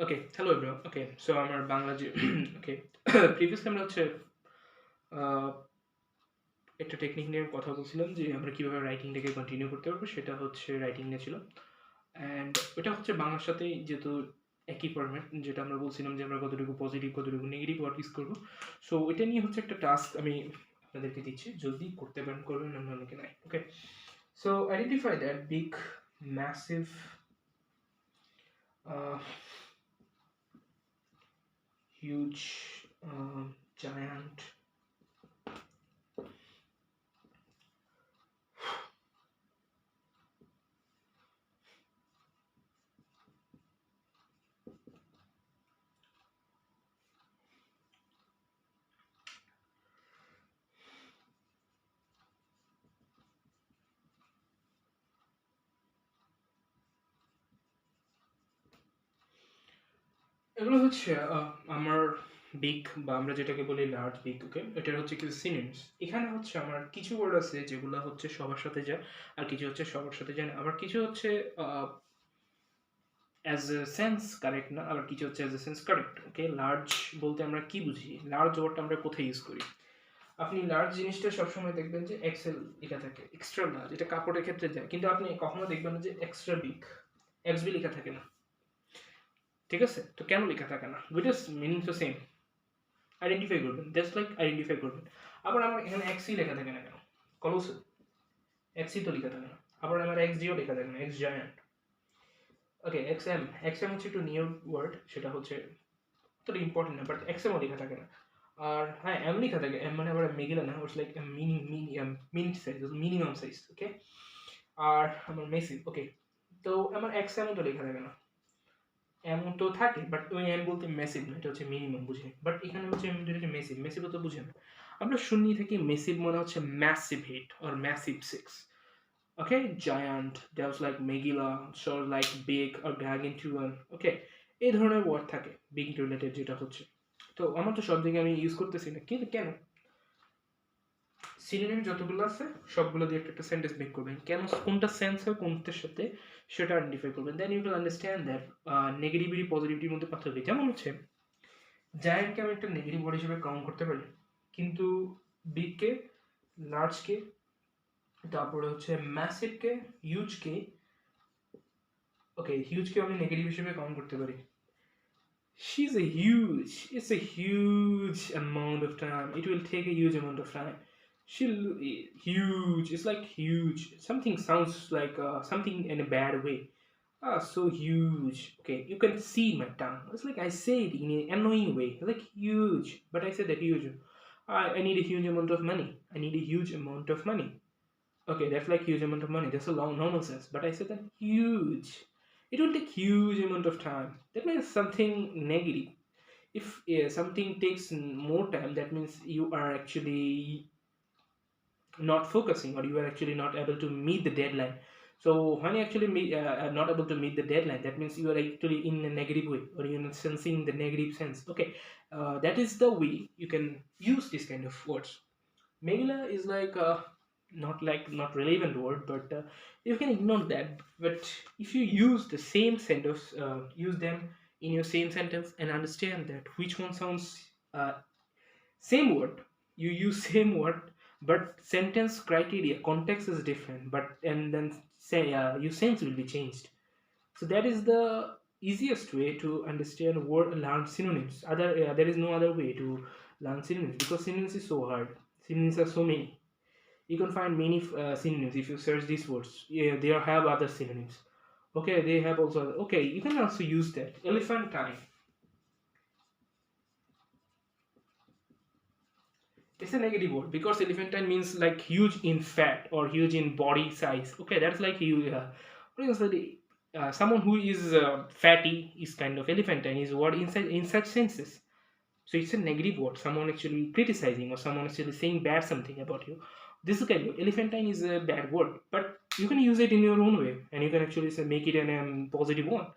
ওকে, hello everyone. ওকে, so আমার বাংলা যে ওকে previously আমরা হচ্ছে আহ, একটা টেকনিক নিয়ে কথা বলছিলাম যে আমরা কীভাবে রাইটিংটাকে কন্টিনিউ করতে পারবো, সেটা হচ্ছে রাইটিং নিয়ে ছিল। অ্যান্ড ওটা হচ্ছে বাংলার সাথে যেহেতু একই ফরম্যাট, যেটা আমরা বলছিলাম যে আমরা কতটুকু পজিটিভ কতটুকু নেগেটিভ ওয়ার্ড ইউজ করবো। সো ওইটা নিয়ে হচ্ছে একটা টাস্ক আমি আপনাদেরকে দিচ্ছি, যদি করতে পারেন করবেন, অন্য অনেকে নাই। Okay, so identify that big massive huge giant এগুলো হচ্ছে আমার বিগ বা আমরা যেটাকে বলি লার্জ বিগ। ওকে, এটার হচ্ছে কিছু সিনোনিমস। এখানে হচ্ছে আমার কিছু ওয়ার্ড আছে যেগুলো হচ্ছে সবার সাথে যায়, আর কিছু হচ্ছে সবার সাথে যায় না, আবার কিছু হচ্ছে অ্যাজ এ সেন্স কারেক্ট না, আবার কিছু হচ্ছে as a sense correct. Okay, large বলতে আমরা কি বুঝি, লার্জ ওয়ার্ডটা আমরা কোথায় ইউজ করি? আপনি লার্জ জিনিসটা সবসময় দেখবেন যে এক্সেল লেখা থাকে, এক্সট্রা লার্জ, এটা কাপড়ের ক্ষেত্রে যায়, কিন্তু আপনি কখনো দেখবেন না যে এক্সট্রা বিগ, এক্সবি লেখা থাকে না। ঠিক আছে, তো কেন লেখা থাকে না? দুইটার মিনিং তো সেম। আইডেন্টিফাই করবেন, জাস্ট লাইক আইডেন্টিফাই করবেন। আবার আমার এখানে এক্সই লেখা থাকে না কেন? কলোসে এক্সই তো লেখা থাকে না। আবার আমার এক্স জিও লেখা থাকে না, এক্স জায়ান্ট। ওকে, এক্স এম হচ্ছে একটু নিউ ওয়ার্ড, সেটা হচ্ছে অতটা ইম্পর্টেন্ট না, বাট এক্স এমও লেখা থাকে না। আর হ্যাঁ, এম লেখা থাকে, এম মানে আবার মেগিলা না, oats like mini size, minimum size. Okay, আর আমার মেসি। ওকে, তো আমার এক্স এমও তো লেখা থাকে না, এমন তো থাকে, বাট ওই এম বলতে মেসিভ না, এটা হচ্ছে মিনিমাম, বুঝে। বাট এখানে হচ্ছে এম হচ্ছে মেসিভ, মেসিভ তো বুঝেন। আমরা শুনি থাকি মেসিভ মানে হচ্ছে massive hit or massive six. Okay, giant, that's like মেগিলা, sort like big or gargantuan। Okay, এই ধরনের ওয়ার্ড থাকে বিগ রিলেটেড, যেটা হচ্ছে। তো আমার তো সব জায়গায় আমি ইউজ করতেছি না, কিন্তু কেন? সিনোনিম যতগুলো আছে সবগুলো দিয়ে একটা সেন্টেন্স মেক করবেন, কেন কোনটা সেন্স হয় কোনটার সাথে, সেটা আইডেন্টিফাই করবেন। Then you will understand that negativity পজিটিভিটির মধ্যে পার্থক্য। যেমন হচ্ছে জায়ান্টকে আমি একটা নেগেটিভ ওয়ার্ড হিসেবে কাউন্ট করতে পারি, কিন্তু বিগকে, লার্জকে, তারপরে হচ্ছে ম্যাসিভকে, হিউজকে, ওকে হিউজকে আমি নেগেটিভ হিসেবে কাউন্ট করতে পারি। It's a huge amount of time. It will take a huge amount of time. She'll huge. It's like huge. Something sounds like something in a bad way. Ah, so huge. Okay, you can see my tongue. It's like I say it in an annoying way, like huge. But I said that huge. I need a huge amount of money. I need a huge amount of money. Okay, that's like huge amount of money. That's a long normal sense. But I said that huge. It will take huge amount of time. That means something negative. If something takes more time, that means you are actually not focusing, or you are actually not able to meet the deadline. So when you actually are not able to meet the deadline, that means you are actually in a negative way, or you're sensing the negative sense. Okay, that is the way you can use this kind of words. Megala is like not relevant word, but you can ignore that. But if you use the same sentence, use them in your same sentence, and understand that which one sounds same word, you use same word, but sentence criteria context is different, but and then say your sense will be changed. So that is the easiest way to understand word, learn synonyms. There is no other way to learn synonyms, because synonyms is so hard. Synonyms are so many. You can find many synonyms if you search these words. Yeah, they have other synonyms. Okay, they have also. Okay, you can also use that. Elephantine. It's a negative word because elephantine means like huge in fat or huge in body size. Okay, that's like you. What is the someone who is fatty is kind of elephantine is what in such senses. So it's a negative word. Someone actually criticizing or someone actually saying bad something about you. This is kind of elephantine is a bad word, but you can use it in your own way, and you can actually say, make it an positive one.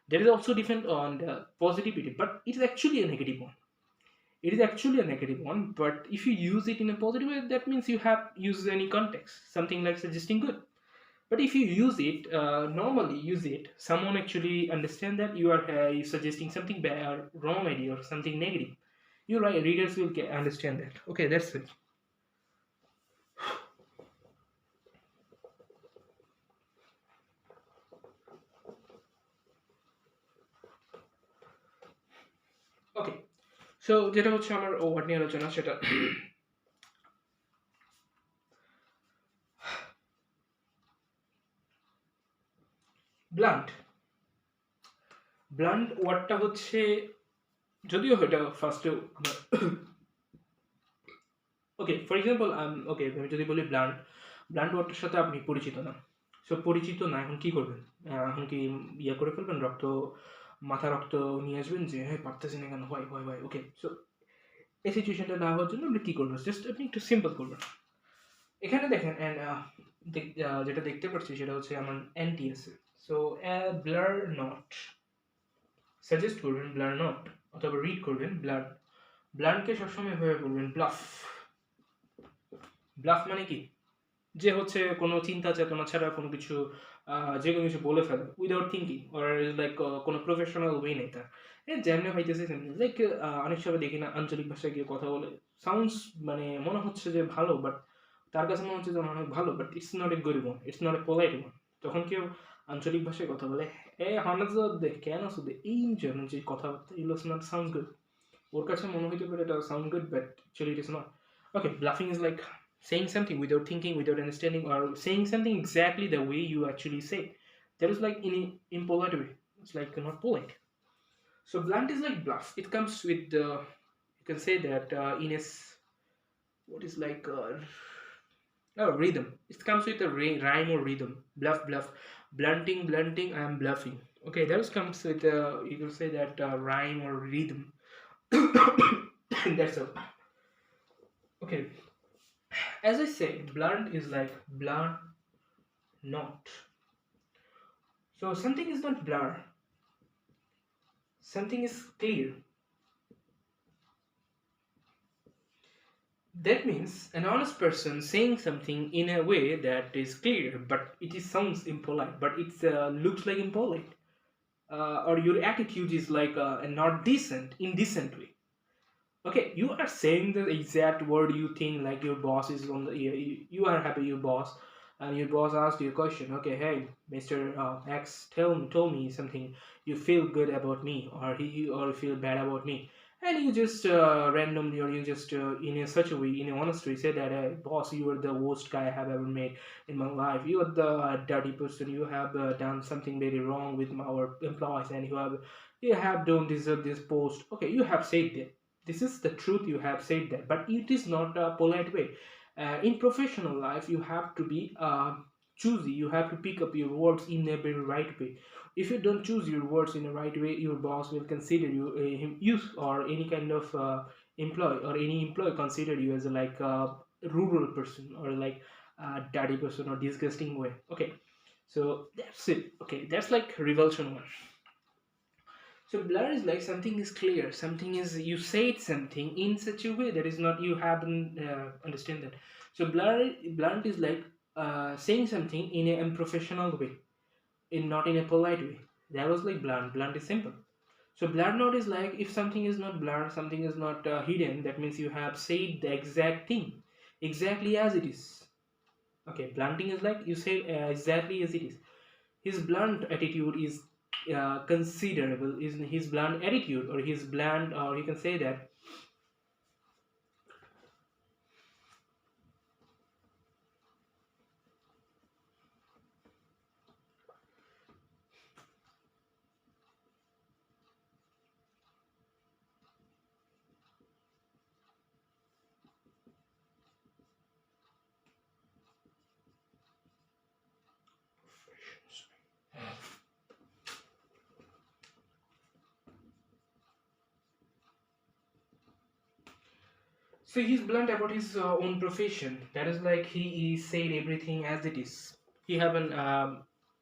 There is also different on the positivity, but it is actually a negative one. It is actually a negative one, but if you use it in a positive way, that means you have used any context, something like suggesting good. But if you use it, normally use it, someone actually understand that you are suggesting something bad or wrong idea or something negative. You're right, readers will understand that. Okay, that's it. Okay, so যেটা হচ্ছে আমার word নিয়ে আলোচনা সেটা blunt. Blunt ওয়ার্ডটা হচ্ছে, যদিও এটা ফার্স্টে ওকে ফর এক্সাম্পল ওকে আমি যদি বলি ব্লান্ট, ব্লান্ট ওয়ার্ডটার সাথে আপনি পরিচিত না। সো পরিচিত না, এখন কি করবেন? এখন কি ইয়ে করে ফেলবেন, মাথা রক্ত নিয়ে আসবেন যে হ্যাঁ পারতেছি না কেন, হয় হয় হয়। ওকে, সো এই সিচুয়েশনটা না হওয়ার জন্য আপনি কী করবেন? জাস্ট আপনি একটু সিম্পল করবেন। এখানে দেখেন অ্যান্ড যেটা দেখতে পাচ্ছি সেটা হচ্ছে আমার অ্যান্টি আছে। সো ব্লার নট, সাজেস্ট করবেন ব্লার নট, অথবা রিড করবেন ব্লার। ব্লারকে সবসময় এভাবে বলবেন ব্লাফ। ব্লাফ মানে কি? যে হচ্ছে কোনো চিন্তা চেতনা ছাড়া কোনো কিছু যে কোনো কিছু বলে ফেলে উইদাউট থিঙ্কিং, ওর লাইক কোনো প্রফেশনাল ওয়ে নেই তার। যেমনি হইতেছে সেমনি লাইক অনেক সময় দেখি না আঞ্চলিক ভাষায় গিয়ে কথা বলে, সাউন্ডস মানে মনে হচ্ছে যে ভালো, বাট তার কাছে মনে হচ্ছে যে অনেক ভালো, but it's not a good one, it's not a polite one. তখন কেউ আঞ্চলিক ভাষায় কথা বলে, এ হনাজ দে কেন শুধু এই জন্য যে কথাবার্তা এগুলো নট সাউন্ড গুড, ওর কাছে মনে হইতে পারে এটা sound good, but actually it is not. Okay, bluffing is like saying something without thinking, without understanding, or saying something exactly the way you actually say. That is like in an impolite way. It's like not polite. So blunt is like bluff. It comes with the, you can say that in a what is like rhythm. It comes with a rhyme or rhythm. Bluff, bluff, blunting, blunting. I am bluffing. Okay, that comes with you can say that rhyme or rhythm. That's all. Okay, as I said, blunt is like blunt, not. So something is not blur, something is clear. That means an honest person saying something in a way that is clear, but it is sounds impolite, but it looks like impolite, or your attitude is like a not decent, indecent way. Okay, you are saying the exact word you think, like your boss is on the, you are happy your boss, and your boss asked you a question. Okay, hey, Mr. X, told me something. You feel good about me, or or you feel bad about me, and you just randomly, or you just in a such a way, in a honest way, say that, hey, boss, you are the worst guy I have ever met in my life. You are the dirty person. You have done something very wrong with our employees, and you have don't deserve this post. Okay, you have said that, this is the truth, you have said that, but it is not a polite way. In professional life you have to be choosy, you have to pick up your words in a very right way. If you don't choose your words in a right way, your boss will consider you you or any kind of employee, or any employee consider you as a like a rural person, or like a dirty person, or disgusting way. Okay, so that's it. Okay, that's like revulsion one. So blur is like something is clear, something is you said something in such a way that is not, you haven't understand that. So blunt is like saying something in an unprofessional way, in not in a polite way. That was like blunt. Blunt is simple. So blur not is like if something is not blur, something is not hidden. That means you have said the exact thing, exactly as it is. Okay, blunting is like you say exactly as it is. His blunt attitude is considerable, is his blunt attitude, or his blunt, or you can say that. So he's blunt about his own profession. That is like he said everything as it is. He haven't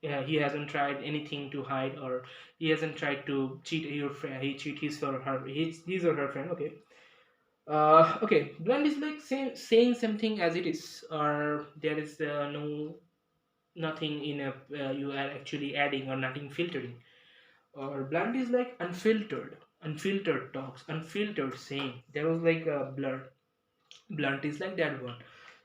yeah, he hasn't tried anything to hide, or he hasn't tried to cheat your friend. He cheat his or her, his or her friend. Okay. Okay. Blunt is like saying something as it is, or there is no. nothing in a you are actually adding or nothing filtering. Or blunt is like unfiltered talks, unfiltered saying. There was like a blur. Blunt is like that one.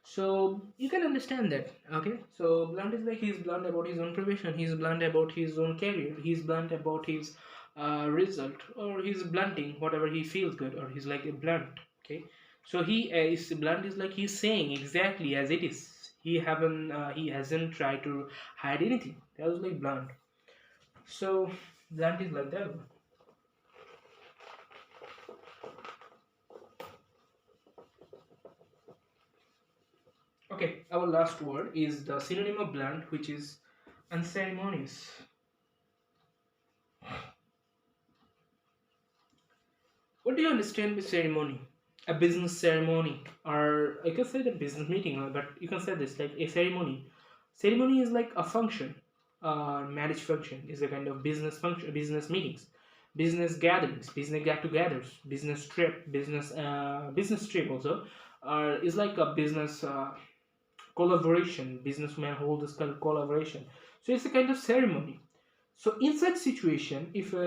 So you can understand that. Okay, so blunt is like he's blunt about his own profession, he's blunt about his own career, he's blunt about his result, or he's blunting whatever he feels good, or he's like a blunt. Okay, so he is blunt is like he's saying exactly as it is. He hasn't tried to hide anything. That was like blunt. So blunt is like that one. Okay, our last word is the synonym of blunt, which is unceremonious. What do you understand by ceremony? A business ceremony, or I can say the business meeting, but you can say this like a ceremony. Ceremony is like a function, marriage function is a kind of business function, business meetings, business gatherings, business get-togethers, business trip, business trip also, is like a business collaboration. Businessmen hold this kind of collaboration. So it's a kind of ceremony. So in such situation, if you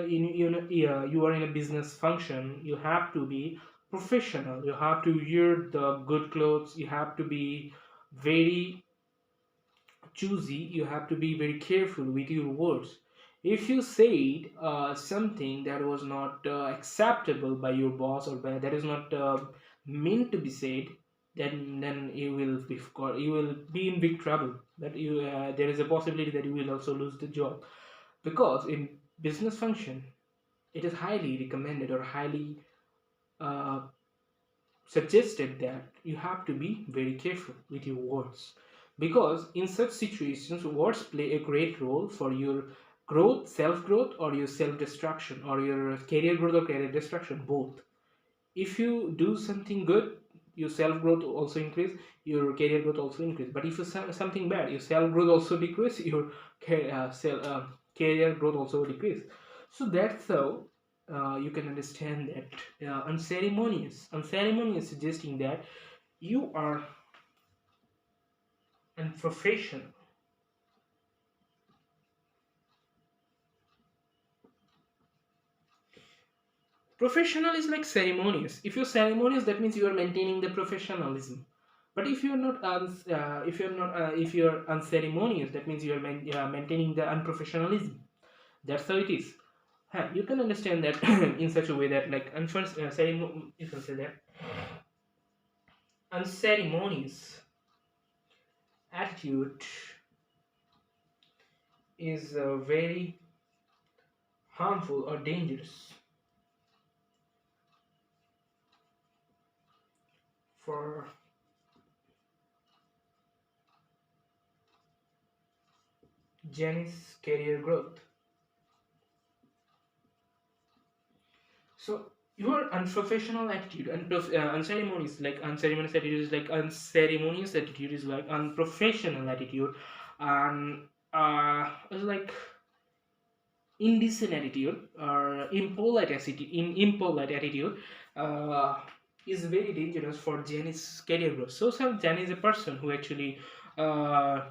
are in a business function, you have to be professional. You have to wear the good clothes. You have to be very choosy. You have to be very careful with your words. If you said something that was not acceptable by your boss, or that is not meant to be said, then you will be in big trouble. That you there is a possibility that you will also lose the job, because in business function it is highly recommended or highly uh, suggested that you have to be very careful with your words, because in such situations words play a great role for your growth, self growth, or your self destruction, or your career growth or career destruction, both. If you do something good, your self growth also increase, your career growth also increase. But if you say something bad, your self growth also decrease, your career growth also decrease. So that's how you can understand that unceremonious suggesting that you are unprofessional. Professional is like ceremonious. If you're ceremonious, that means you are maintaining the professionalism. But if you're unceremonious, that means you are maintaining the unprofessionalism. That's how it is. Huh, you can understand that in such a way that like you can say that unceremonious attitude is very harmful or dangerous for Jenny's career growth. So your unprofessional attitude, unceremonious, like unceremonious attitude is like unceremonious attitude is like unprofessional attitude, and it's like indecent attitude or impolite attitude uh, is very dangerous for Janice's career growth. So Janice is a person who actually uh,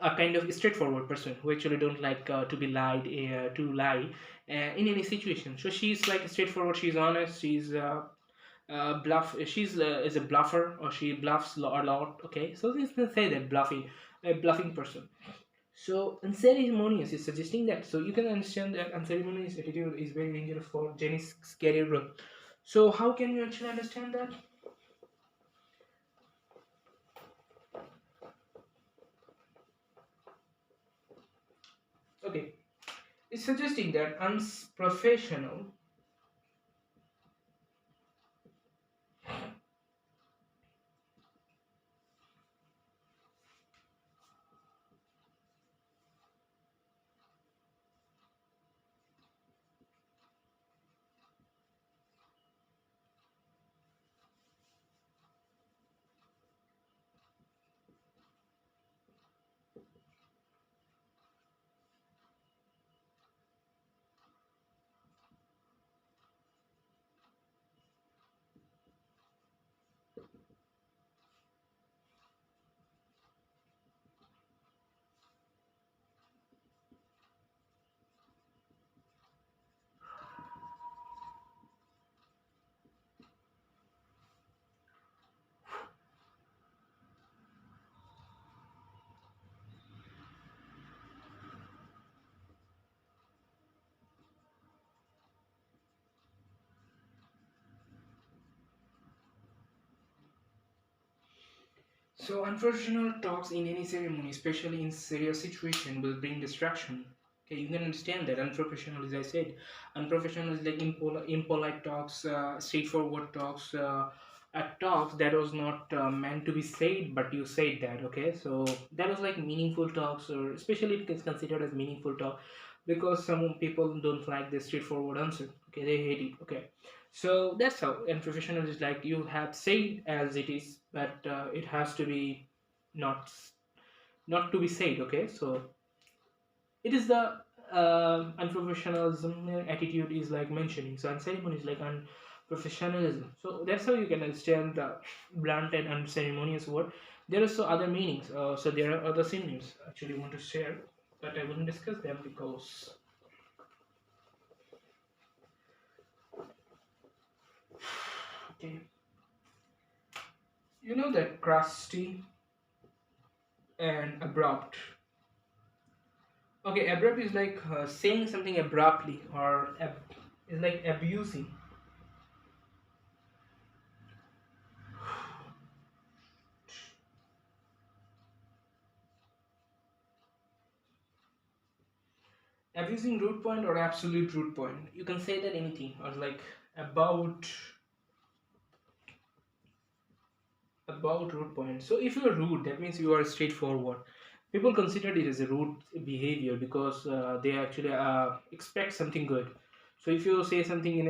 a kind of straightforward person who actually don't like to lie in any situation. So she's like straightforward. She's honest. She's bluff. She's is a bluffer, or she bluffs a lot. Okay, so this can say that bluffing, a bluffing person. So unceremonious is suggesting that. So you can understand that unceremonious attitude is very dangerous for Jenny's career growth. So how can you actually understand that? Okay, it's suggesting that unprofessional. So unprofessional talks in any ceremony, especially in serious situation, will bring distraction. Okay, you can understand that unprofessional, as I said, unprofessional is like impolite talks, straightforward talks, talks that was not meant to be said, but you said that. Okay, so that was like meaningful talks, or especially it is considered as meaningful talk, because some people don't like the straightforward answer. Okay, they hate it. Okay, so that's how. And professional is like you have said as it is, but it has to be not not to be said. Okay, so it is the unprofessionalism attitude is like mentioning. So unceremony is like unprofessionalism. So that's how you can understand the blunt and unceremonious word. There are so other meanings. So there are other synonyms actually want to share, but I wouldn't discuss them because okay, you know that crusty and abrupt. Okay, abrupt is like saying something abruptly, or is like abusing. Abusing root point or absolute root point. You can say that anything, or like about about root point. So if you are rude, that means you are straightforward. People consider it as a rude behavior because they actually expect something good. So if you say something in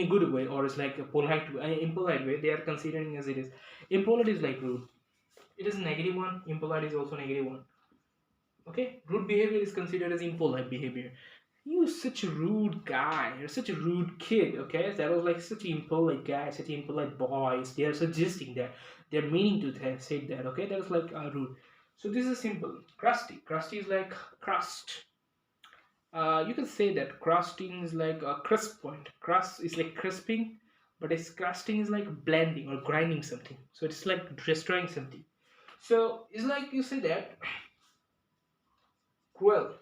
a good way, or it's like a polite impolite way, they are considering as it is. Impolite is like rude. It is negative one. Impolite is also negative one. Okay, rude behavior is considered as impolite behavior. You such a rude guy. You're such a rude kid. Okay, that was like such an impolite guy, such an impolite boys. They are suggesting that. They're meaning to say that. Okay, that was like rude. So this is simple. Crusty. Crusty is like crust. You can say that crusting is like a crisp point. Crust is like crisping, but it's crusting is like blending or grinding something. So it's like destroying something. So it's like you say that cruel.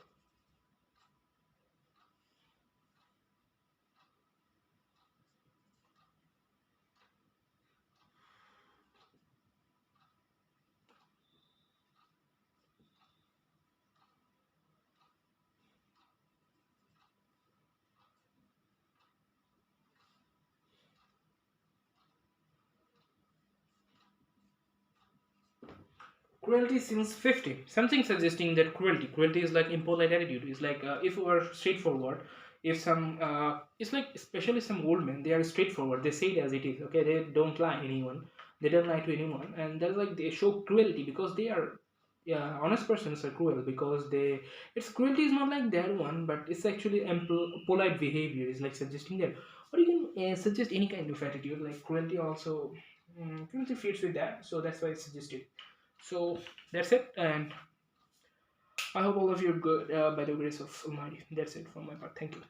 Cruelty since 50. Something suggesting that cruelty is like impolite attitude. It's like if we are straightforward, if some, it's like especially some old men, they are straightforward. They say it as it is. Okay, they don't lie anyone. They don't lie to anyone, and that's like they show cruelty because they are, yeah, honest persons are cruel because they. It's cruelty is not like that one, but it's actually polite behavior. It's like suggesting that, or you can suggest any kind of attitude. Like cruelty also, cruelty fits with that, so that's why it's suggested. So that's it, and I hope all of you are good by the grace of Almighty. That's it from my part. Thank you.